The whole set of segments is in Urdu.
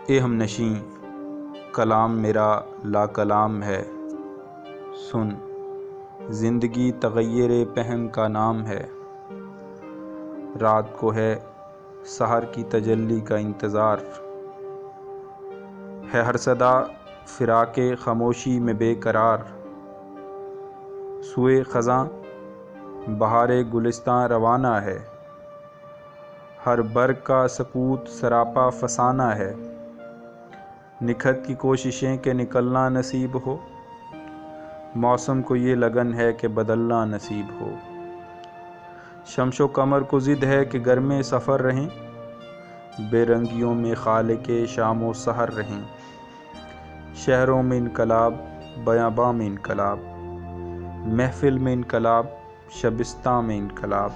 اے ہم نشیں کلام میرا لا کلام ہے، سن زندگی تغیر پہم کا نام ہے۔ رات کو ہے سحر کی تجلی کا انتظار، ہے ہر صدا فراق خاموشی میں بے قرار۔ سوئے خزاں بہار گلستاں روانہ ہے، ہر برگ کا سکوت سراپا فسانہ ہے۔ نکھت کی کوششیں کہ نکلنا نصیب ہو، موسم کو یہ لگن ہے کہ بدلنا نصیب ہو۔ شمس و قمر کو ضد ہے کہ گرمے سفر رہیں، بے رنگیوں میں خالق شام و سحر رہیں۔ شہروں میں انقلاب بیاباں میں انقلاب، محفل میں انقلاب شبستاں میں انقلاب۔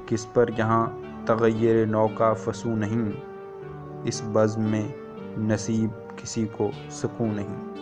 کس پر یہاں تغیر نو کا فسوں نہیں، اس بزم میں نصیب کسی کو سکوں نہیں۔